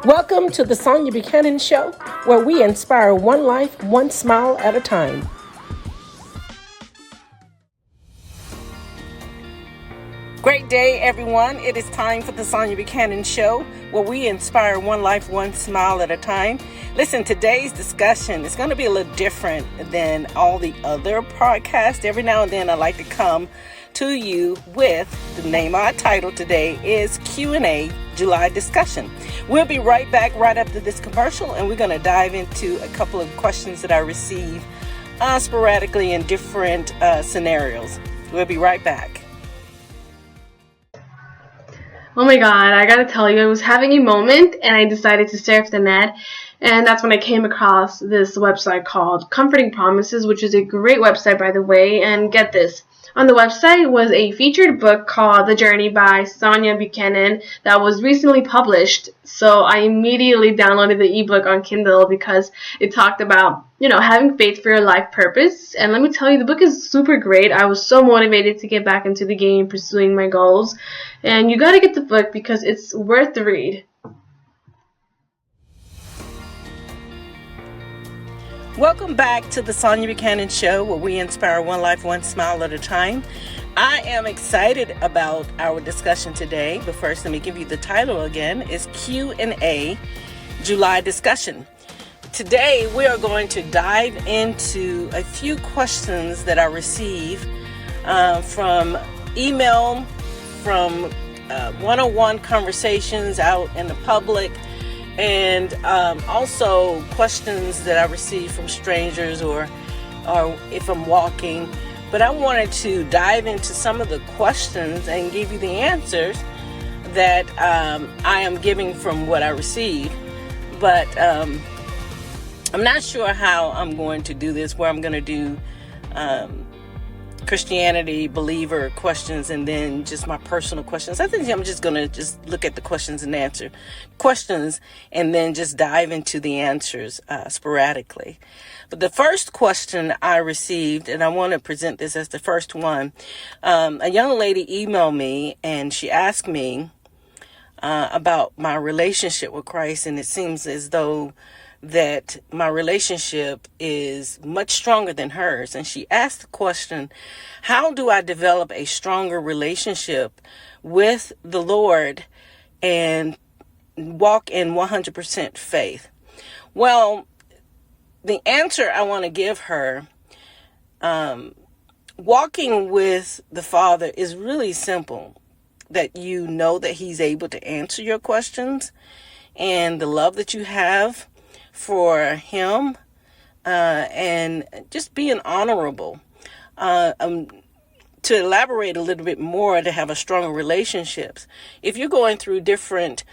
Welcome to the Sonya Buchanan Show, where we inspire one life, one smile at a time. Great day, everyone. It is time for the Sonya Buchanan Show, where we inspire one life, one smile at a time. Listen, today's discussion is going to be a little different than all the other podcasts. Every now and then I like to come to you with the name of our title today is Q&ajuly discussion. We'll be right back right after this commercial, and we're going to dive into a couple of questions that I receive sporadically in different scenarios. We'll be right back. Oh my god, I gotta tell you, I was having a moment and I decided to surf the net, and that's when I came across this website called Comforting Promises, which is a great website, by the way. And get this, on the website was a featured book called The Journey by Sonya Buchanan that was recently published. So I immediately downloaded the ebook on Kindle because it talked about, having faith for your life purpose. And let me tell you, the book is super great. I was so motivated to get back into the game, pursuing my goals. And you got to get the book because it's worth the read. Welcome back to the Sonya Buchanan Show, where we inspire one life, one smile at a time. I am excited about our discussion today, but first let me give you the title again. It's Q&A July discussion. Today we are going to dive into a few questions that I receive from email, from one-on-one conversations out in the public, and also questions that I receive from strangers or if I'm walking. But I wanted to dive into some of the questions and give you the answers that I am giving from what I receive. But I'm not sure how I'm going to do this, where I'm going to do Christianity believer questions and then just my personal questions. I think I'm just going to just look at the questions and answer questions and then just dive into the answers sporadically. But the first question I received, and I want to present this as the first one, a young lady emailed me and she asked me about my relationship with Christ, and it seems as though that my relationship is much stronger than hers. And she asked the question, how do I develop a stronger relationship with the Lord and walk in 100% faith? Well, the answer I want to give her, walking with the Father is really simple. That you know that He's able to answer your questions, and the love that you have for Him, and just being honorable. To elaborate a little bit more, to have a stronger relationships. If you're going through different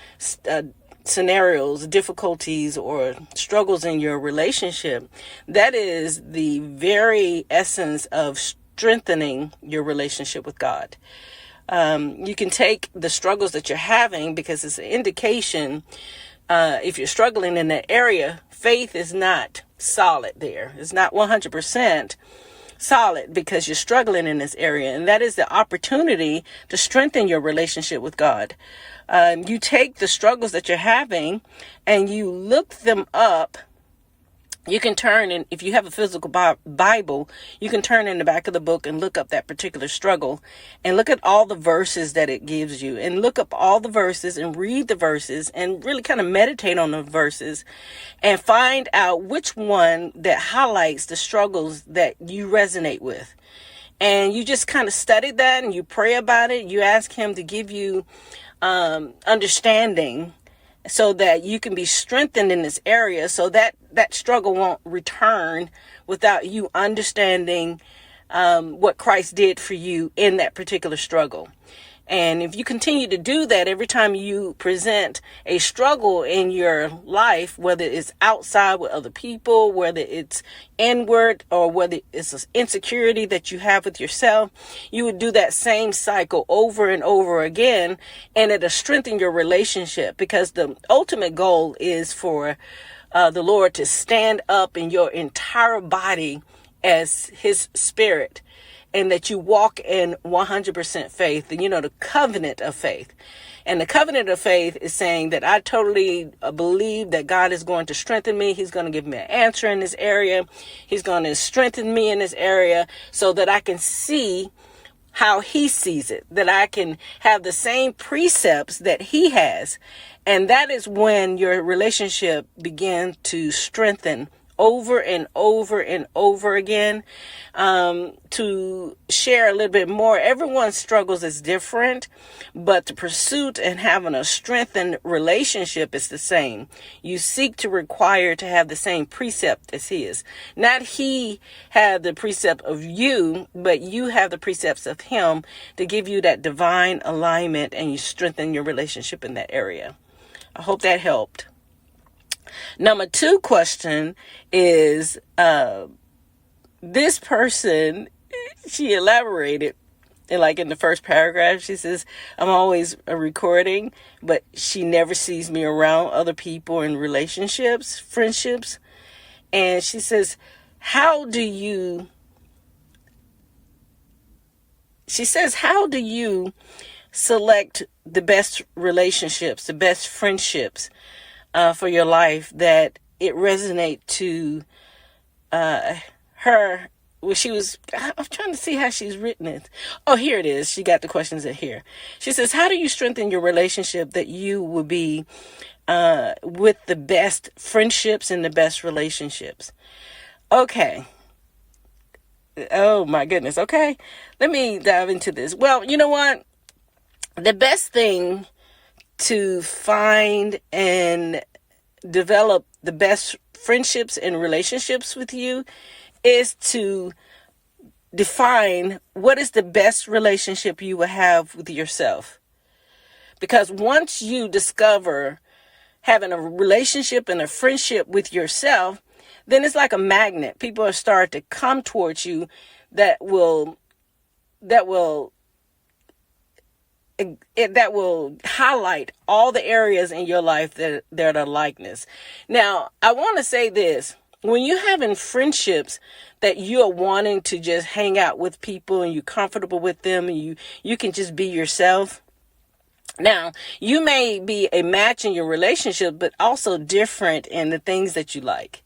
scenarios, difficulties, or struggles in your relationship, that is the very essence of strengthening your relationship with God. You can take the struggles that you're having, because it's an indication. If you're struggling in that area, faith is not solid there. It's not 100% solid because you're struggling in this area. And that is the opportunity to strengthen your relationship with God. You take the struggles that you're having and you look them up. You can turn, and if you have a physical Bible, you can turn in the back of the book and look up that particular struggle and look at all the verses that it gives you, and look up all the verses and read the verses and really kind of meditate on the verses and find out which one that highlights the struggles that you resonate with. And you just kind of study that and you pray about it. You ask Him to give you understanding, so that you can be strengthened in this area, so that that struggle won't return without you understanding what Christ did for you in that particular struggle. And if you continue to do that, every time you present a struggle in your life, whether it's outside with other people, whether it's inward, or whether it's an insecurity that you have with yourself, you would do that same cycle over and over again, and it'll strengthen your relationship, because the ultimate goal is for the Lord to stand up in your entire body as His Spirit. and that you walk in 100% faith, the covenant of faith. And the covenant of faith is saying that I totally believe that God is going to strengthen me. He's going to give me an answer in this area. He's going to strengthen me in this area so that I can see how he sees it, that I can have the same precepts that he has. And that is when your relationship begins to strengthen over and over and over again. To share a little bit more, everyone's struggles is different, but the pursuit and having a strengthened relationship is the same. You seek to require to have the same precept as his. Not he had the precept of you, but you have the precepts of him to give you that divine alignment, and you strengthen your relationship in that area. I hope that helped. Number 2 question is, this person, she elaborated in the first paragraph. She says, I'm always recording, but she never sees me around other people in relationships, friendships. And she says, how do you select the best relationships, the best friendships for your life that it resonate to her? Well, I'm trying to see how she's written it. Oh, here it is. She got the questions in here. She says, how do you strengthen your relationship that you will be with the best friendships and the best relationships? Okay. Oh my goodness. Okay. Let me dive into this. Well, you know what? The best thing to find and develop the best friendships and relationships with you is to define what is the best relationship you will have with yourself. Because once you discover having a relationship and a friendship with yourself, then it's like a magnet. People are starting to come towards you that will highlight all the areas in your life that are likeness. Now, I want to say this. When you're having friendships that you're wanting to just hang out with people and you're comfortable with them and you can just be yourself. Now, you may be a match in your relationship, but also different in the things that you like.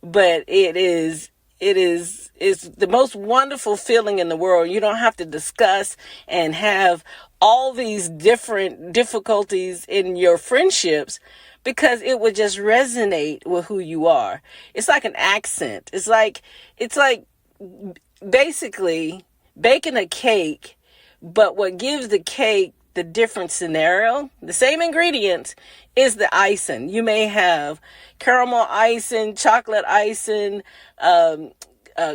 But it's the most wonderful feeling in the world. You don't have to discuss and have all these different difficulties in your friendships, because it would just resonate with who you are. It's like an accent. It's like basically baking a cake, but what gives the cake the different scenario, the same ingredients, is the icing. You may have caramel icing, chocolate icing,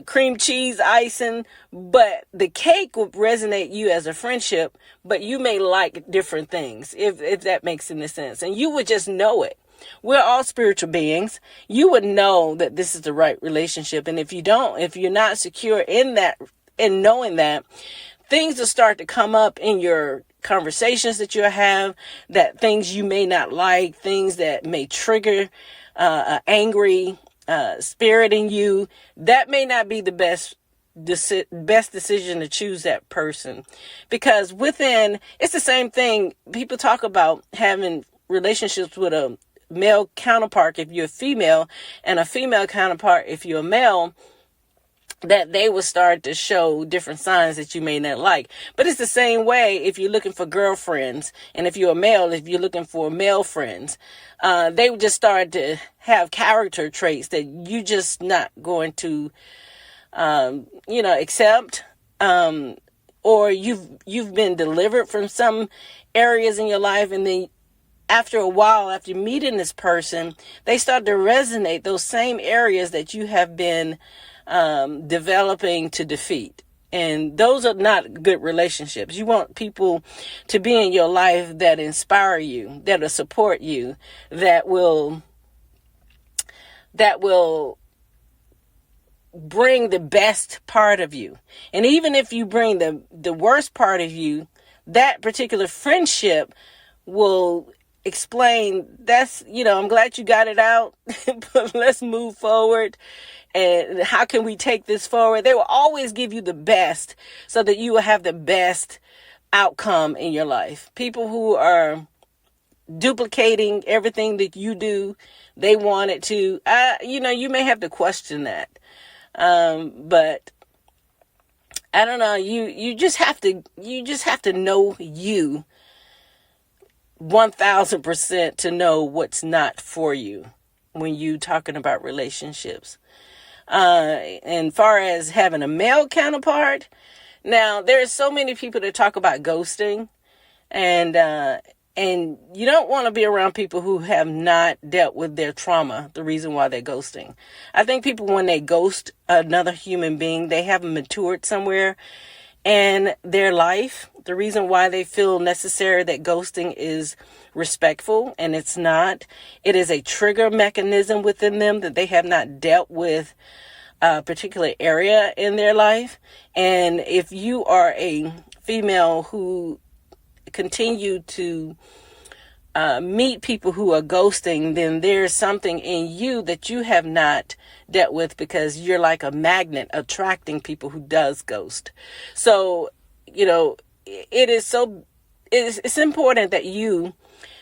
cream cheese icing, but the cake will resonate you as a friendship, but you may like different things, if that makes any sense. And you would just know it. We're all spiritual beings. You would know that this is the right relationship. And if you're not secure in that, in knowing that, things will start to come up in your conversations that you have, that things you may not like, things that may trigger angry spirit in you. That may not be the best decision to choose that person, because it's the same thing. People talk about having relationships with a male counterpart if you're a female, and a female counterpart if you're a male, that they will start to show different signs that you may not like. But it's the same way if you're looking for girlfriends, and if you're a male, if you're looking for male friends, they would just start to have character traits that you just not going to, accept, or you've been delivered from some areas in your life, and then after a while, after meeting this person, they start to resonate those same areas that you have been developing to defeat. And those are not good relationships. You want people to be in your life that inspire you, that will support you, that will bring the best part of you. And even if you bring the worst part of you, that particular friendship will explain, that's, I'm glad you got it out, but let's move forward. And how can we take this forward? They will always give you the best so that you will have the best outcome in your life. People who are duplicating everything that you do, they want it to, you may have to question that. But I don't know, you just have to know you 1000% to know what's not for you when you talking about relationships. And far as having a male counterpart, now there's so many people that talk about ghosting, and you don't want to be around people who have not dealt with their trauma, the reason why they're ghosting. I think people, when they ghost another human being, they haven't matured somewhere in their life. The reason why they feel necessary that ghosting is respectful, and it's not. It is a trigger mechanism within them that they have not dealt with a particular area in their life. And if you are a female who continue to meet people who are ghosting, then there's something in you that you have not dealt with, because you're like a magnet attracting people who does ghost. So, it's important that you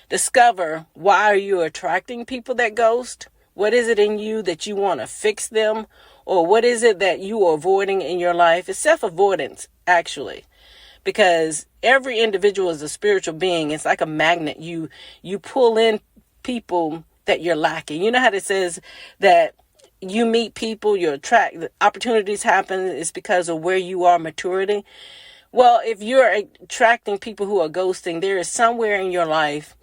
discover, why are you attracting people that ghost? What is it in you that you want to fix them? Or what is it that you are avoiding in your life? It's self-avoidance, actually. Because every individual is a spiritual being. It's like a magnet. You pull in people that you're lacking. You know how it says that you meet people, you attract, opportunities happen. It's because of where you are maturity. Well, if you're attracting people who are ghosting, there is somewhere in your life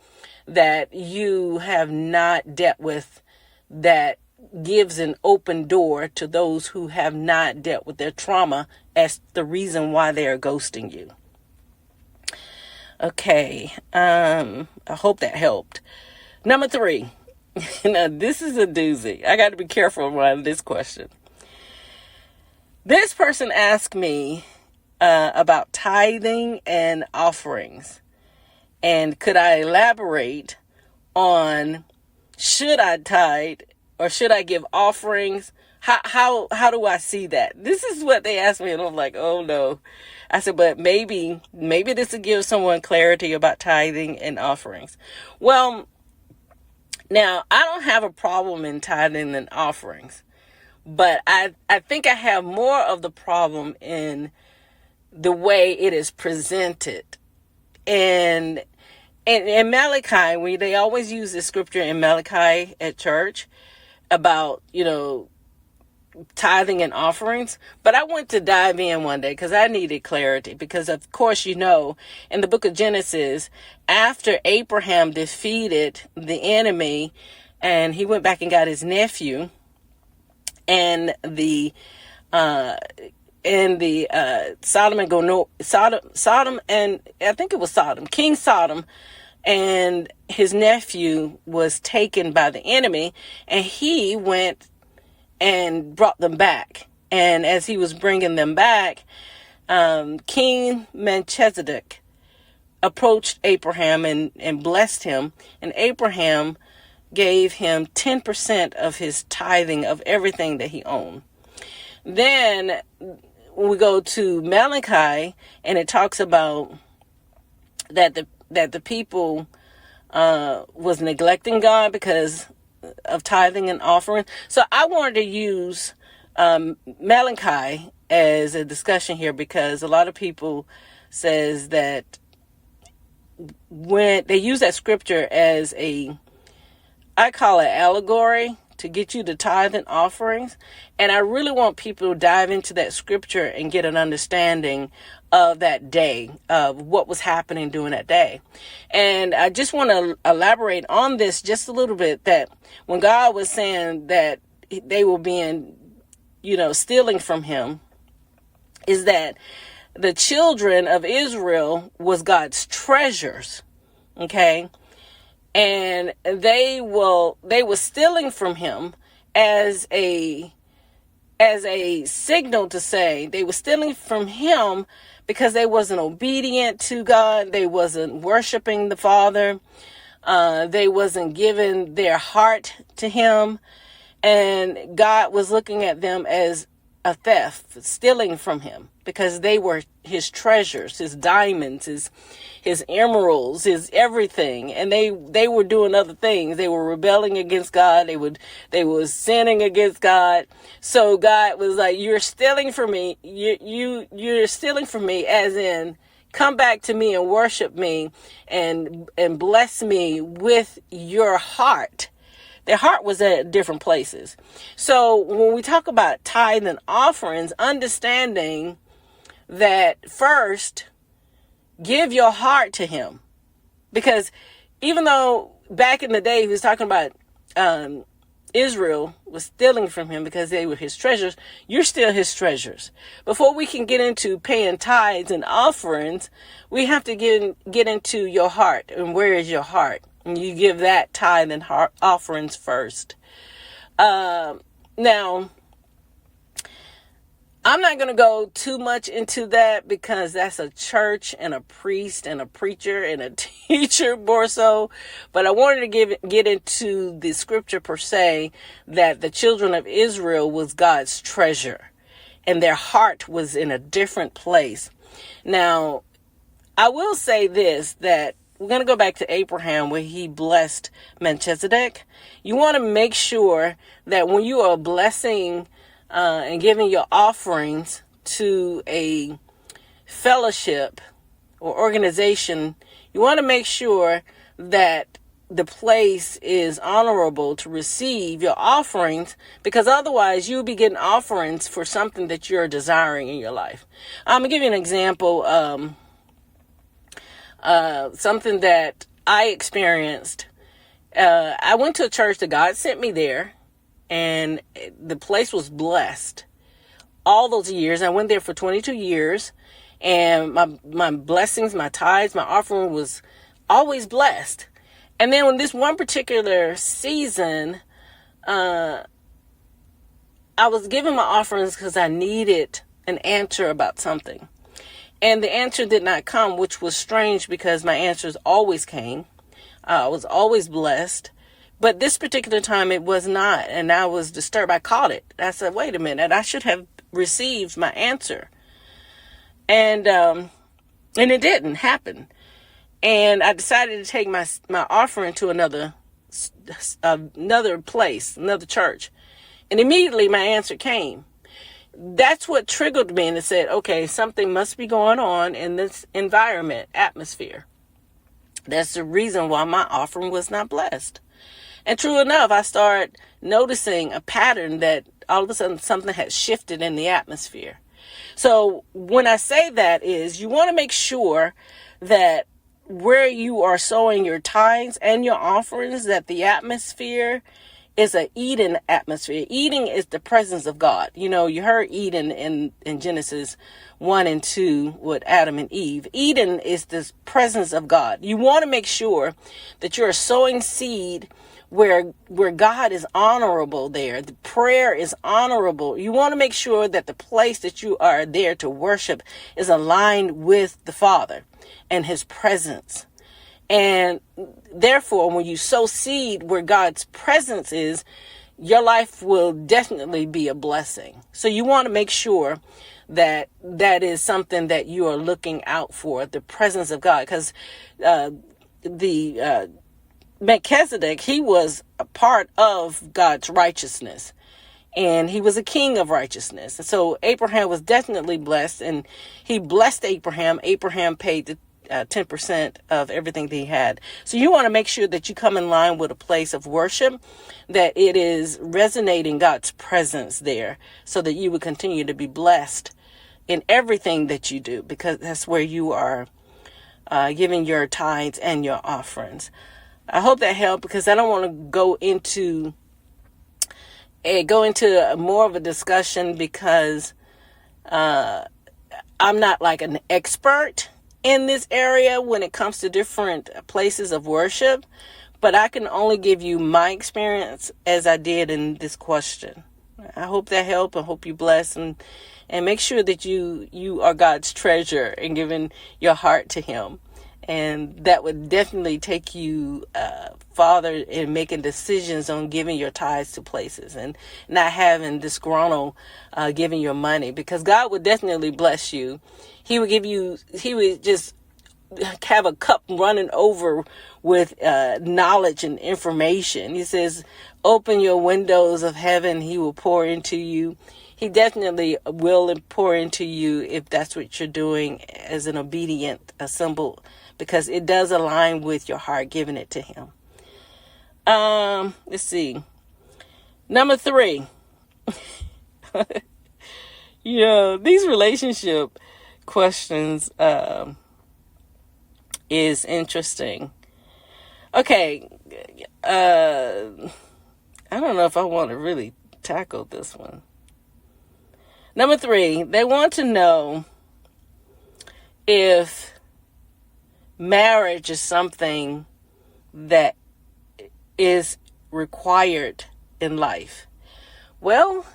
that you have not dealt with that gives an open door to those who have not dealt with their trauma as the reason why they are ghosting you. Okay, I hope that helped. Number 3. Now, this is a doozy. I got to be careful around this question. This person asked me about tithing and offerings. And could I elaborate on, should I tithe or should I give offerings? How do I see that? This is what they asked me, and I'm like, oh no. I said, but maybe this will give someone clarity about tithing and offerings. Well, now, I don't have a problem in tithing and offerings, but I think I have more of the problem in the way it is presented. And in Malachi, they always use this scripture in Malachi at church about, tithing and offerings. But I went to dive in one day because I needed clarity. Because, of course, in the book of Genesis, after Abraham defeated the enemy and he went back and got his nephew, and the Sodom and I think it was Sodom, King Sodom, and his nephew was taken by the enemy, and he went and brought them back. And as he was bringing them back, King Melchizedek approached Abraham and blessed him, and Abraham gave him 10% of his tithing of everything that he owned. Then we go to Malachi, and it talks about that the people was neglecting God because of tithing and offering. So I wanted to use Malachi as a discussion here, because a lot of people says that when they use that scripture as I call it allegory, to get you to tithe and offerings. And I really want people to dive into that scripture and get an understanding of that day, of what was happening during that day. And I just want to elaborate on this just a little bit, that when God was saying that they were being, stealing from him, is that the children of Israel was God's treasures. Okay. And they were stealing from him as a signal to say they were stealing from him because they wasn't obedient to God. They wasn't worshiping the Father. They wasn't giving their heart to him. And God was looking at them as a theft, stealing from him, because they were his treasures, his diamonds, his emeralds, his everything. And they were doing other things. They were rebelling against God. They were sinning against God. So God was like, you're stealing from me. You're stealing from me, as in, come back to me and worship me and bless me with your heart. Their heart was at different places. So when we talk about tithe and offerings, understanding that first, give your heart to him. Because even though back in the day he was talking about Israel was stealing from him because they were his treasures, you're still his treasures. Before we can get into paying tithes and offerings, we have to get into your heart. And where is your heart? And you give that tithe and offerings first. Now, I'm not going to go too much into that because that's a church and a priest and a preacher and a teacher more so. But I wanted to get into the scripture per se, that the children of Israel was God's treasure and their heart was in a different place. Now, I will say this, that we're going to go back to Abraham where he blessed Melchizedek. You want to make sure that when you are blessing and giving your offerings to a fellowship or organization, you want to make sure that the place is honorable to receive your offerings, because otherwise you'll be getting offerings for something that you're desiring in your life. I'm going to give you an example. Something that I experienced. I went to a church that God sent me there, and the place was blessed. All those years, I went there for 22 years, and my blessings, my tithes, my offering was always blessed. And then when this one particular season, I was giving my offerings because I needed an answer about something. And the answer did not come, which was strange because my answers always came. I was always blessed. But this particular time it was not. And I was disturbed. I caught it. I said, wait a minute. I should have received my answer. And it didn't happen. And I decided to take my offering to another place, another church. And immediately my answer came. That's what triggered me, and it said, okay, something must be going on in this environment, atmosphere. That's the reason why my offering was not blessed. And true enough, I started noticing a pattern that all of a sudden something had shifted in the atmosphere. So when I say that is, you want to make sure that where you are sowing your tithes and your offerings, that the atmosphere is an Eden atmosphere. Eden is the presence of God. You know, you heard Eden in Genesis 1 and 2 with Adam and Eve. Eden is the presence of God. You want to make sure that you're sowing seed where God is honorable there. The prayer is honorable. You want to make sure that the place that you are there to worship is aligned with the Father and his presence. And therefore, when you sow seed where God's presence is, your life will definitely be a blessing. So you want to make sure that that is something that you are looking out for, the presence of God. Because Melchizedek, he was a part of God's righteousness. And he was a king of righteousness. And so Abraham was definitely blessed. And he blessed Abraham. Abraham paid the 10% of everything that he had. So you want to make sure that you come in line with a place of worship, that it is resonating God's presence there, so that you would continue to be blessed in everything that you do, because that's where you are giving your tithes and your offerings. I hope that helped, because I don't want to go into more of a discussion, because I'm not like an expert in this area when it comes to different places of worship, but I can only give you my experience as I did in this question. I hope that helped. I hope you bless, and make sure that you are God's treasure and giving your heart to him. And that would definitely take you farther in making decisions on giving your tithes to places and not having disgruntled giving your money, because God would definitely bless you. He would just have a cup running over with knowledge and information. He says, open your windows of heaven. He will pour into you. He definitely will pour into you if that's what you're doing as an obedient symbol, because it does align with your heart, giving it to him. Let's see. Number 3. These relationship questions is interesting. Okay. I don't know if I want to really tackle this one. Number 3, they want to know if marriage is something that is required in life. Well,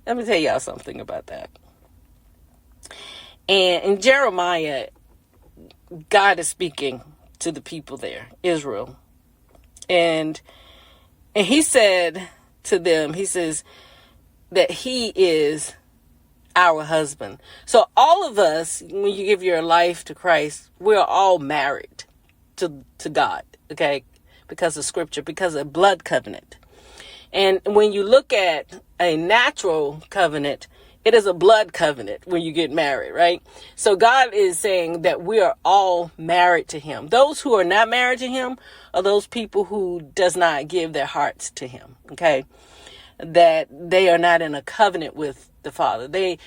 let me tell y'all something about that. And in Jeremiah, God is speaking to the people there, Israel. And he said to them, he says that he is our husband. So all of us, when you give your life to Christ, we're all married to God, okay? Because of scripture, because of blood covenant. And when you look at a natural covenant, it is a blood covenant when you get married, right? So God is saying that we are all married to him. Those who are not married to him are those people who does not give their hearts to him, okay? That they are not in a covenant with the Father. They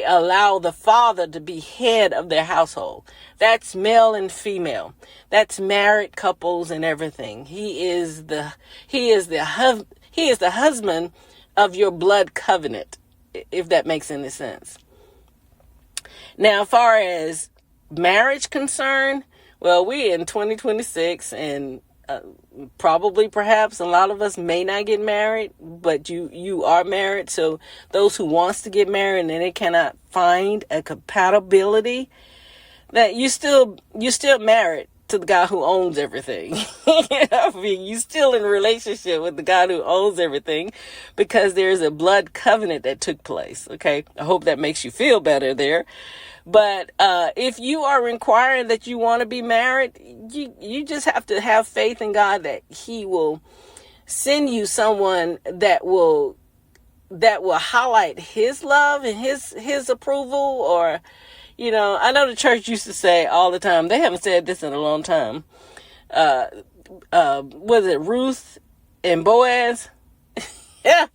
allow the Father to be head of their household. That's male and female. That's married couples and everything. He is the husband of your blood covenant, if that makes any sense. Now, as far as marriage concerned, well, we're in 2026, and probably, perhaps, a lot of us may not get married, but you are married. So those who wants to get married and they cannot find a compatibility, that you still married to the guy who owns everything. I mean, you still in a relationship with the guy who owns everything, because there's a blood covenant that took place. Okay. I hope that makes you feel better there. But if you are requiring that you want to be married, you just have to have faith in God that he will send you someone that will highlight his love and his approval. Or, I know the church used to say all the time, they haven't said this in a long time, was it Ruth and Boaz? Yeah.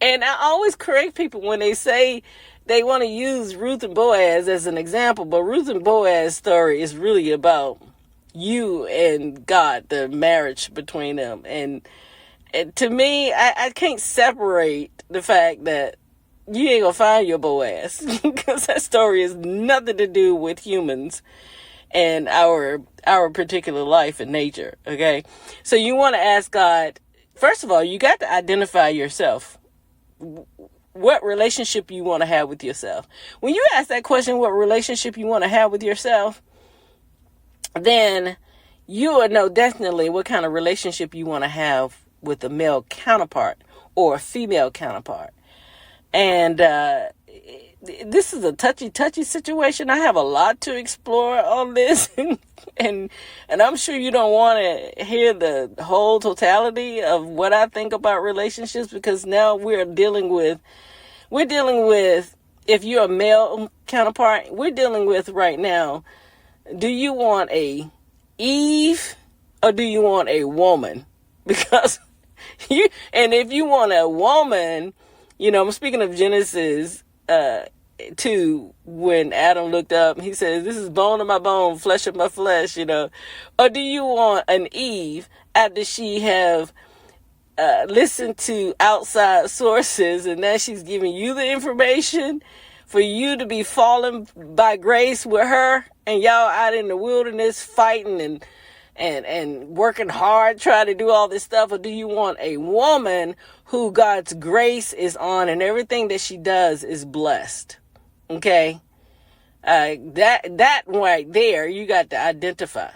And I always correct people when they say they want to use Ruth and Boaz as an example, but Ruth and Boaz's story is really about you and God, the marriage between them. And to me, I can't separate the fact that you ain't gonna find your Boaz, because that story has nothing to do with humans and our particular life and nature. Okay, so you want to ask God, first of all, you got to identify yourself. What relationship you want to have with yourself. When you ask that question, what relationship you want to have with yourself, then you will know definitely what kind of relationship you want to have with a male counterpart or a female counterpart. And this is a touchy situation. I have a lot to explore on this, and I'm sure you don't want to hear the whole totality of what I think about relationships, because now we're dealing with, if you're a male counterpart, we're dealing with right now, do you want a Eve or do you want a woman? Because and if you want a woman, I'm speaking of Genesis 2, when Adam looked up, he says, this is bone of my bone, flesh of my flesh, or do you want an Eve after she have listened to outside sources, and now she's giving you the information for you to be fallen by grace with her, and y'all out in the wilderness fighting and working hard trying to do all this stuff? Or do you want a woman who God's grace is on and everything that she does is blessed? Okay. That right there, you got to identify.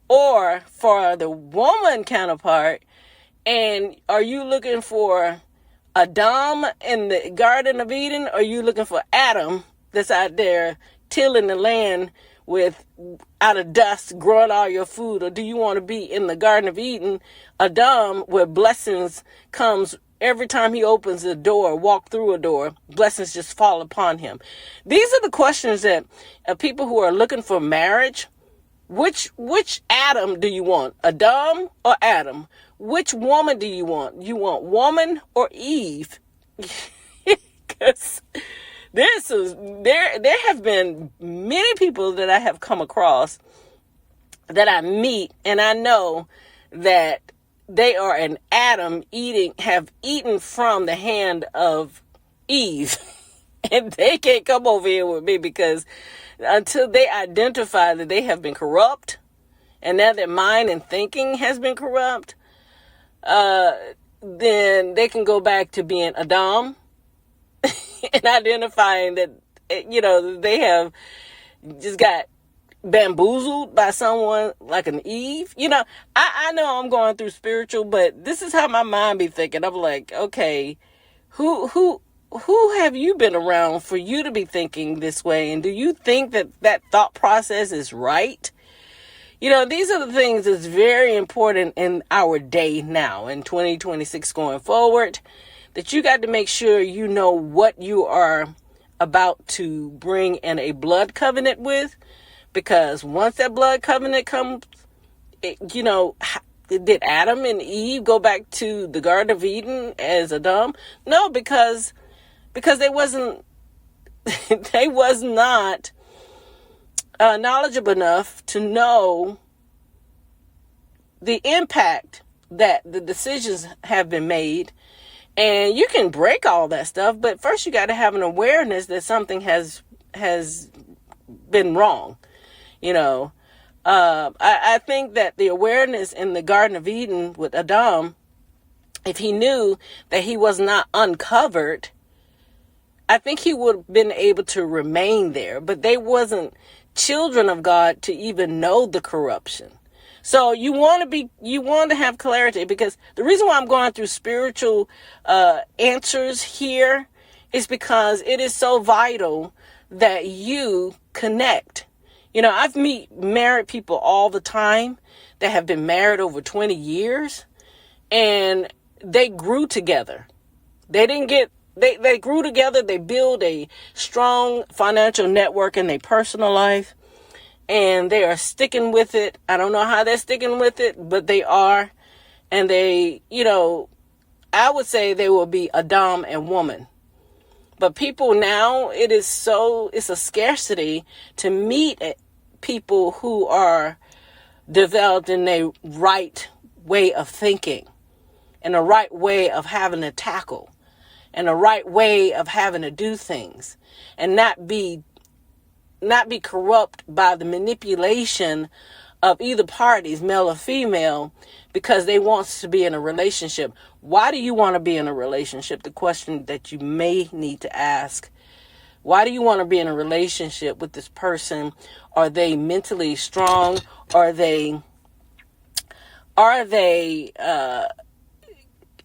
Or for the woman counterpart, and are you looking for Adam in the Garden of Eden, or are you looking for Adam that's out there tilling the land with out of dust, growing all your food? Or do you want to be in the Garden of Eden, Adam, where blessings comes every time he opens a door, walk through a door, blessings just fall upon him? These are the questions that people who are looking for marriage, which Adam do you want? Adam or Adam? Which woman do you want? You want woman or Eve? Because there have been many people that I have come across that I meet, and I know that they are an Adam have eaten from the hand of Eve. And they can't come over here with me, because until they identify that they have been corrupt, and now their mind and thinking has been corrupt, then they can go back to being Adam and identifying that, they have just got bamboozled by someone like an Eve. I know I'm going through spiritual, but this is how my mind be thinking. I'm like, okay, who have you been around for you to be thinking this way? And do you think that thought process is right? These are the things that's very important in our day now, in 2026 going forward, that you got to make sure you know what you are about to bring in a blood covenant with. Because once that blood covenant comes, did Adam and Eve go back to the Garden of Eden as Adam? No, because they was not knowledgeable enough to know the impact that the decisions have been made. And you can break all that stuff, but first you got to have an awareness that something has been wrong. I think that the awareness in the Garden of Eden with Adam, if he knew that he was not uncovered, I think he would have been able to remain there. But they wasn't children of God to even know the corruption. So you want to have clarity, because the reason why I'm going through spiritual answers here is because it is so vital that you connect. I've meet married people all the time that have been married over 20 years, and they grew together. They grew together. They build a strong financial network in their personal life, and they are sticking with it. I don't know how they're sticking with it, but they are. And they, I would say they will be Adam and woman. But people now, it's a scarcity to meet people who are developed in a right way of thinking, and a right way of having to tackle, and a right way of having to do things, and not be corrupt by the manipulation of either parties, male or female, because they want to be in a relationship. Why do you want to be in a relationship? The question that you may need to ask. Why do you want to be in a relationship with this person? Are they mentally strong? Are they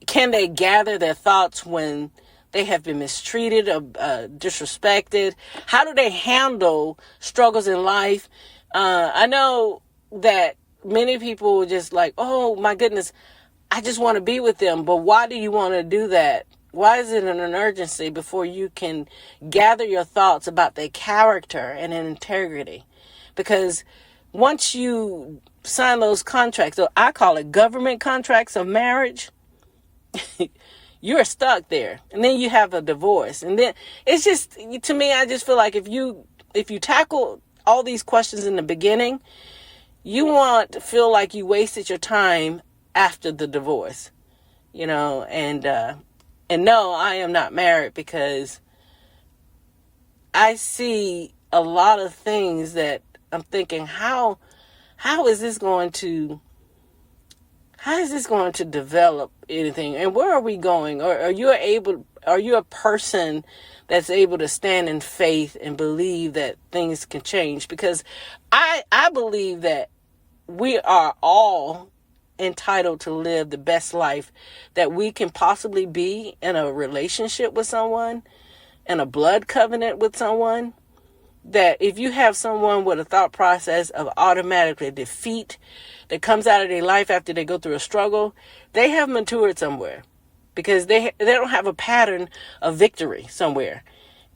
can they gather their thoughts when they have been mistreated or disrespected? How do they handle struggles in life? I know that many people were just like, oh my goodness, I just want to be with them. But why do you want to do that? Why is it an urgency before you can gather your thoughts about their character and integrity? Because once you sign those contracts, or I call it government contracts of marriage, you're stuck there. And then you have a divorce. And then it's just, to me, I just feel like if you tackle all these questions in the beginning, you won't feel like you wasted your time after the divorce, and no, I am not married, because I see a lot of things that I'm thinking, how is this going to how is this going to develop anything? And where are we going? Or are you a person that's able to stand in faith and believe that things can change? Because I believe that we are all entitled to live the best life that we can possibly be in a relationship with someone, in a blood covenant with someone. That if you have someone with a thought process of automatically defeat that comes out of their life after they go through a struggle, they have matured somewhere, because they don't have a pattern of victory somewhere.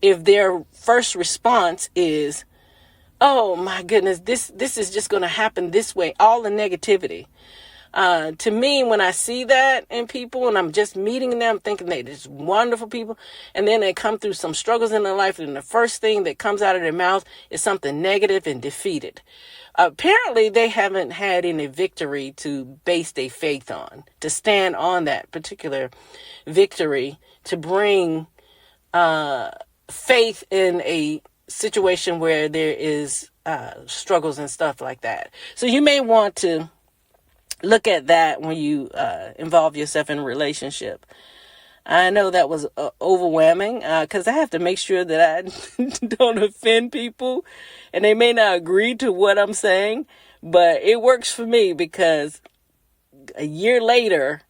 If their first response is, oh my goodness, this is just going to happen this way, all the negativity. To me, when I see that in people and I'm just meeting them, thinking they're just wonderful people, and then they come through some struggles in their life, and the first thing that comes out of their mouth is something negative and defeated. Apparently, they haven't had any victory to base their faith on, to stand on that particular victory, to bring faith in a situation where there is struggles and stuff like that. So you may want to look at that when you involve yourself in a relationship. I know that was overwhelming because I have to make sure that I don't offend people, and they may not agree to what I'm saying, but it works for me because a year later,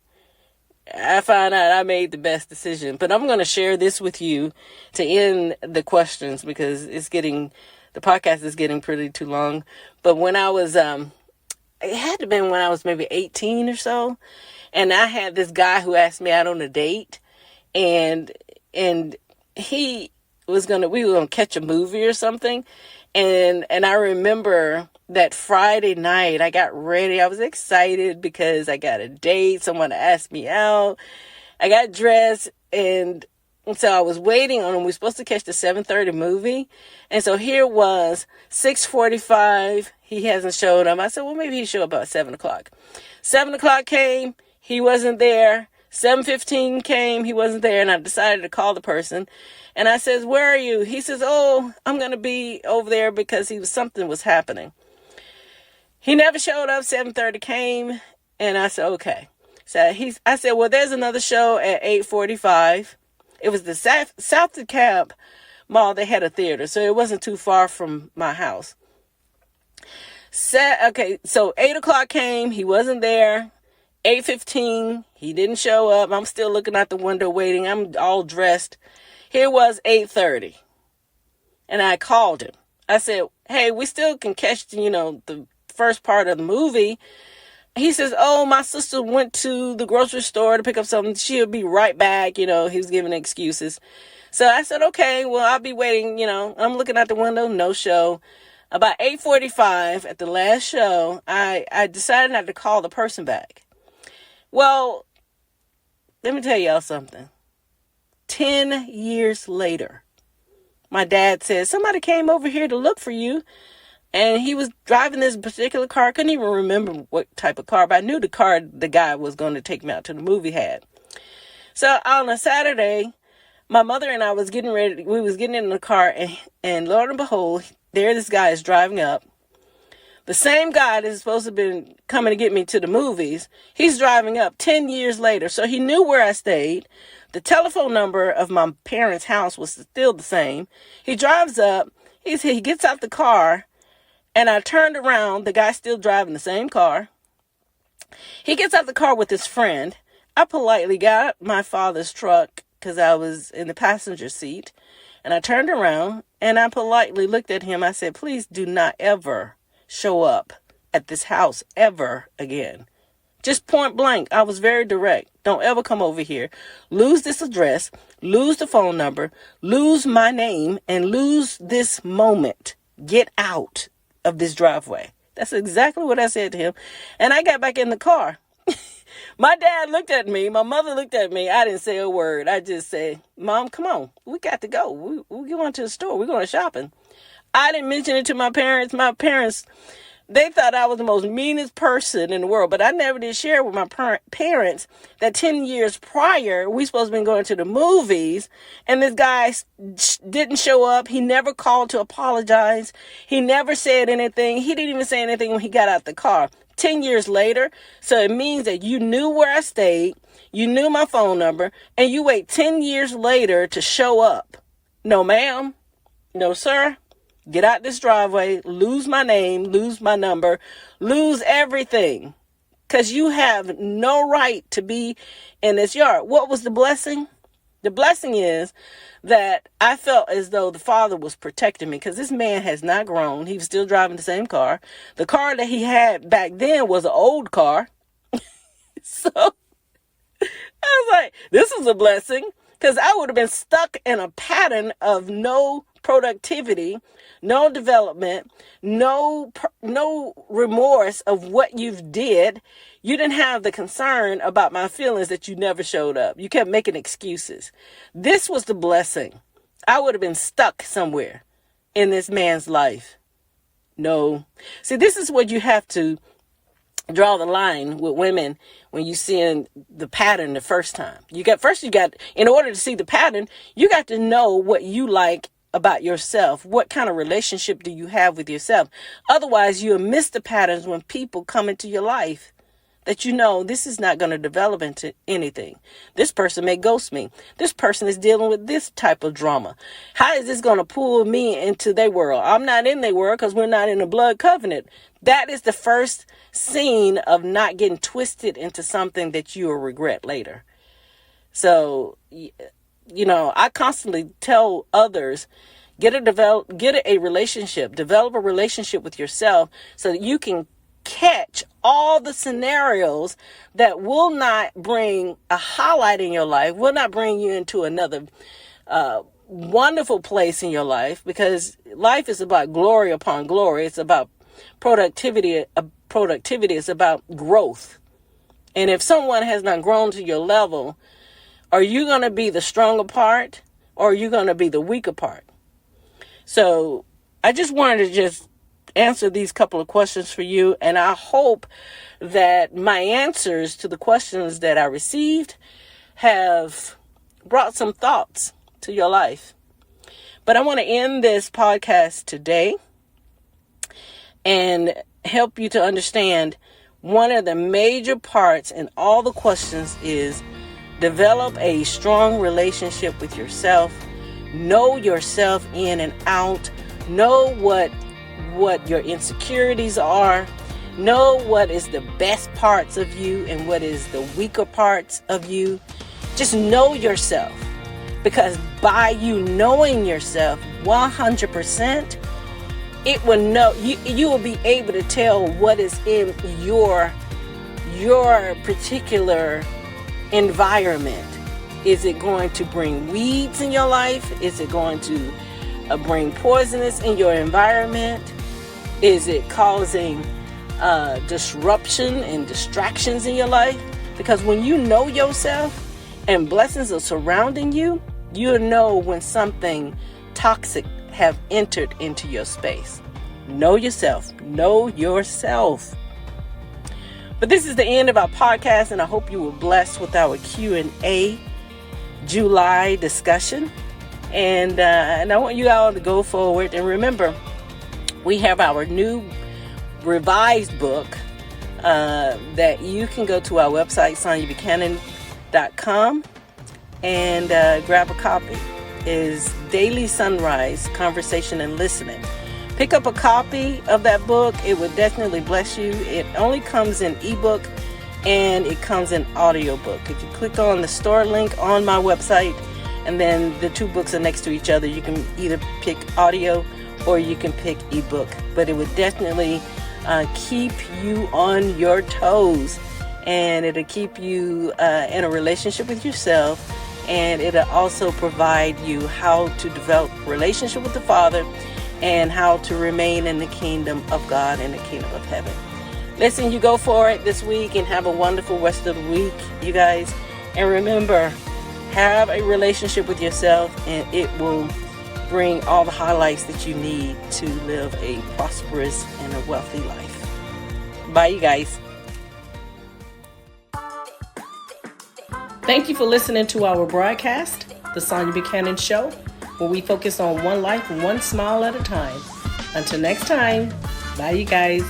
I find out I made the best decision. But I'm going to share this with you to end the questions, because the podcast is getting pretty too long. But when I was, it had to have been when I was maybe 18 or so. And I had this guy who asked me out on a date, and we were going to catch a movie or something. And I remember that Friday night, I got ready. I was excited because I got a date. Someone asked me out. I got dressed, and so I was waiting on him. We were supposed to catch the 7:30 movie. And so here was 6:45. He hasn't showed up. I said, well, maybe he'll show up about 7 o'clock. 7 o'clock came. He wasn't there. 7:15 came. He wasn't there. And I decided to call the person. And I says, where are you? He says, oh, I'm going to be over there because something was happening. He never showed up. 7:30 came. And I said, okay. So I said, well, there's another show at 8:45. It was the South DeKalb Mall. They had a theater, so it wasn't too far from my house. So 8 o'clock came. He wasn't there. 8:15, he didn't show up. I'm still looking out the window waiting. I'm all dressed. Here was 8:30. And I called him. I said, hey, we still can catch, the first part of the movie. He says, oh, my sister went to the grocery store to pick up something. She'll be right back. He was giving excuses. So I said, okay, well, I'll be waiting. I'm looking out the window, no show. About 8:45 at the last show, I decided not to call the person back. Well, let me tell y'all something. 10 years later, my dad said, somebody came over here to look for you. And he was driving this particular car. I couldn't even remember what type of car, but I knew the car the guy was going to take me out to the movie had. So on a Saturday, my mother and I was getting ready. We was getting in the car, and lo and behold, there this guy is driving up. The same guy that is supposed to have been coming to get me to the movies, he's driving up 10 years later. So he knew where I stayed. The telephone number of my parents' house was still the same. He drives up. He gets out the car. And I turned around, the guy's still driving the same car. He gets out the car with his friend. I politely got my father's truck because I was in the passenger seat. And I turned around and I politely looked at him. I said, please do not ever show up at this house ever again. Just point blank. I was very direct. Don't ever come over here. Lose this address, lose the phone number, lose my name, and lose this moment. Get out of this driveway. That's exactly what I said to him. And I got back in the car. My dad looked at me. My mother looked at me. I didn't say a word. I just said, Mom, come on. We got to go. We're going to the store. We're going shopping. I didn't mention it to my parents. My parents, they thought I was the most meanest person in the world. But I never did share with my parents that 10 years prior, we supposed to be going to the movies. And this guy didn't show up. He never called to apologize. He never said anything. He didn't even say anything when he got out the car. 10 years later. So it means that you knew where I stayed, you knew my phone number, and you wait 10 years later to show up. No, ma'am. No, sir. Get out this driveway, lose my name, lose my number, lose everything. Because you have no right to be in this yard. What was the blessing? The blessing is that I felt as though the Father was protecting me, because this man has not grown. He was still driving the same car. The car that he had back then was an old car. So I was like, this is a blessing, because I would have been stuck in a pattern of no productivity, no development, no remorse of what you've did. You didn't have the concern about my feelings that you never showed up. You kept making excuses. This was the blessing. I would have been stuck somewhere in this man's life. No. See, this is what you have to draw the line with women when you see the pattern the first time. In order to see the pattern, you got to know what you like about yourself. What kind of relationship do you have with yourself? Otherwise, you'll miss the patterns when people come into your life that you know this is not going to develop into anything. This person may ghost me. This person is dealing with this type of drama. How is this going to pull me into their world? I'm not in their world because we're not in a blood covenant. That is the first scene of not getting twisted into something that you will regret later. So, I constantly tell others, develop a relationship with yourself so that you can catch all the scenarios that will not bring a highlight in your life, will not bring you into another wonderful place in your life, because life is about glory upon glory. It's about productivity. Productivity is about growth. And if someone has not grown to your level, are you going to be the stronger part, or are you going to be the weaker part? So I just wanted to answer these couple of questions for you, and I hope that my answers to the questions that I received have brought some thoughts to your life. But I want to end this podcast today and help you to understand one of the major parts in all the questions is develop a strong relationship with yourself. Know yourself in and out. Know what your insecurities are. Know what is the best parts of you and what is the weaker parts of you. Just know yourself, because by you knowing yourself 100%, it will know you will be able to tell what is in your particular environment. Is it going to bring weeds in your life? Is it going to bring poisonous in your environment? Is it causing disruption and distractions in your life? Because when you know yourself and blessings are surrounding you, you'll know when something toxic have entered into your space. Know yourself. Know yourself. But this is the end of our podcast, and I hope you were blessed with our Q&A July discussion. And I want you all to go forward. And remember, we have our new revised book that you can go to our website, SonyaBuchanan.com, and grab a copy. Is Daily Sunrise, Conversation and Listening. Pick up a copy of that book. It would definitely bless you. It only comes in ebook and it comes in audiobook. If you click on the store link on my website, and then the two books are next to each other, you can either pick audio or you can pick ebook. But it would definitely keep you on your toes, and it'll keep you in a relationship with yourself, and it'll also provide you how to develop a relationship with the Father and how to remain in the kingdom of God and the kingdom of heaven. Listen, you go for it this week and have a wonderful rest of the week, you guys. And remember, have a relationship with yourself, and it will bring all the highlights that you need to live a prosperous and a wealthy life. Bye, you guys. Thank you for listening to our broadcast, The Sonya Buchanan Show, where we focus on one life, one smile at a time. Until next time, bye, you guys.